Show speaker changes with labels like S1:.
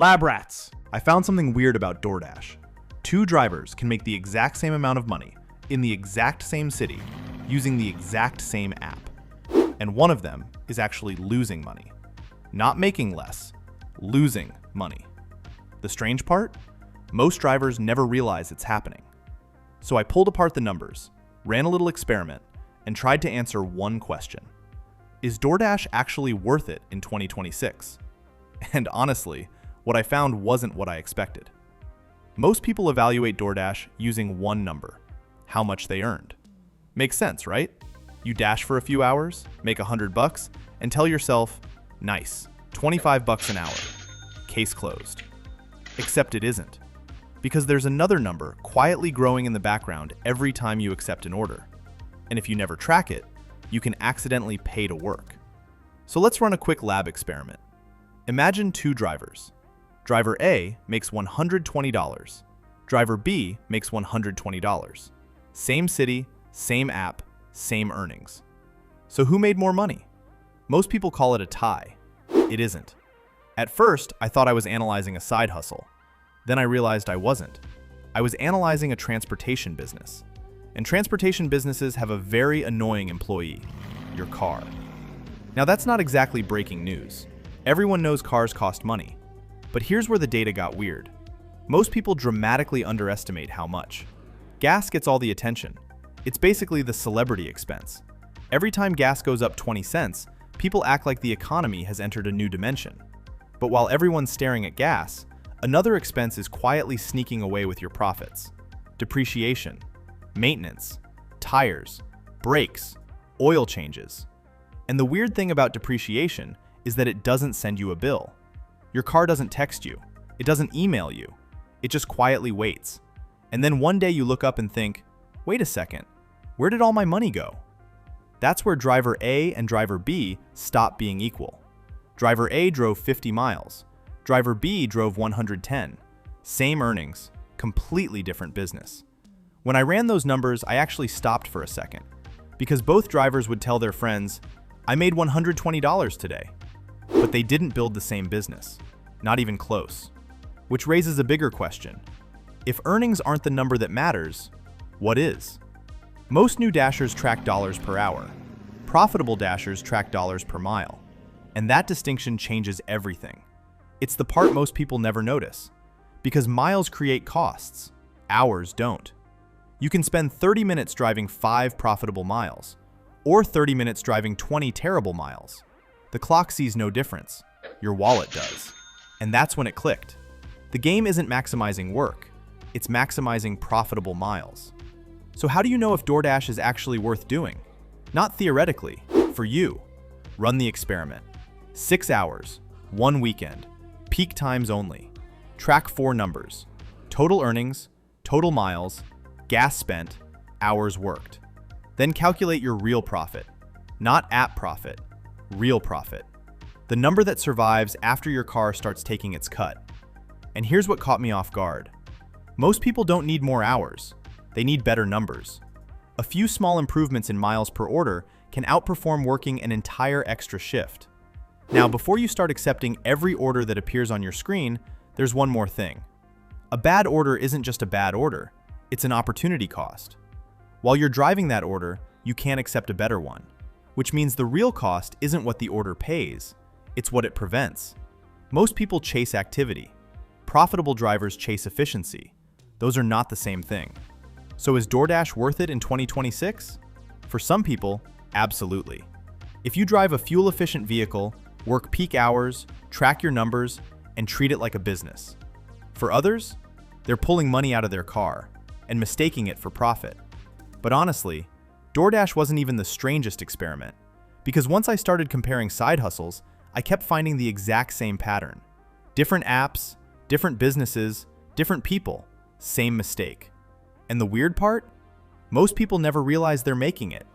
S1: Lab rats.
S2: I found something weird about DoorDash. Two drivers can make the exact same amount of money in the exact same city using the exact same app. And one of them is actually losing money. Not making less, losing money. The strange part? Most drivers never realize it's happening. So I pulled apart the numbers, ran a little experiment, and tried to answer one question. Is DoorDash actually worth it in 2026? And honestly, what I found wasn't what I expected. Most people evaluate DoorDash using one number, how much they earned. Makes sense, right? You dash for a few hours, make $100, and tell yourself, nice, $25 an hour. Case closed. Except it isn't. Because there's another number quietly growing in the background every time you accept an order. And if you never track it, you can accidentally pay to work. So let's run a quick lab experiment. Imagine two drivers. Driver A makes $120. Driver B makes $120. Same city, same app, same earnings. So who made more money? Most people call it a tie. It isn't. At first, I thought I was analyzing a side hustle. Then I realized I wasn't. I was analyzing a transportation business. And transportation businesses have a very annoying employee, your car. Now that's not exactly breaking news. Everyone knows cars cost money. But here's where the data got weird. Most people dramatically underestimate how much. Gas gets all the attention. It's basically the celebrity expense. Every time gas goes up 20 cents, people act like the economy has entered a new dimension. But while everyone's staring at gas, another expense is quietly sneaking away with your profits. Depreciation, maintenance, tires, brakes, oil changes. And the weird thing about depreciation is that it doesn't send you a bill. Your car doesn't text you. It doesn't email you. It just quietly waits. And then one day you look up and think, wait a second, where did all my money go? That's where driver A and driver B stop being equal. Driver A drove 50 miles. Driver B drove 110. Same earnings, completely different business. When I ran those numbers, I actually stopped for a second, because both drivers would tell their friends, I made $120 today. But they didn't build the same business, not even close. Which raises a bigger question. If earnings aren't the number that matters, what is? Most new dashers track dollars per hour. Profitable dashers track dollars per mile. And that distinction changes everything. It's the part most people never notice. Because miles create costs, hours don't. You can spend 30 minutes driving 5 profitable miles, or 30 minutes driving 20 terrible miles. The clock sees no difference. Your wallet does. And that's when it clicked. The game isn't maximizing work. It's maximizing profitable miles. So how do you know if DoorDash is actually worth doing? Not theoretically, for you. Run the experiment. 6 hours, 1 weekend, peak times only. Track 4 numbers: total earnings, total miles, gas spent, hours worked. Then calculate your real profit. Not app profit, real profit. The number that survives after your car starts taking its cut. And here's what caught me off guard. Most people don't need more hours. They need better numbers. A few small improvements in miles per order can outperform working an entire extra shift. Now, before you start accepting every order that appears on your screen, there's one more thing. A bad order isn't just a bad order. It's an opportunity cost. While you're driving that order, you can't accept a better one, which means the real cost isn't what the order pays, it's what it prevents. Most people chase activity. Profitable drivers chase efficiency. Those are not the same thing. So is DoorDash worth it in 2026? For some people, absolutely. If you drive a fuel-efficient vehicle, work peak hours, track your numbers, and treat it like a business. For others, they're pulling money out of their car and mistaking it for profit. But honestly, DoorDash wasn't even the strangest experiment, because once I started comparing side hustles, I kept finding the exact same pattern. Different apps, different businesses, different people, same mistake. And the weird part? Most people never realize they're making it.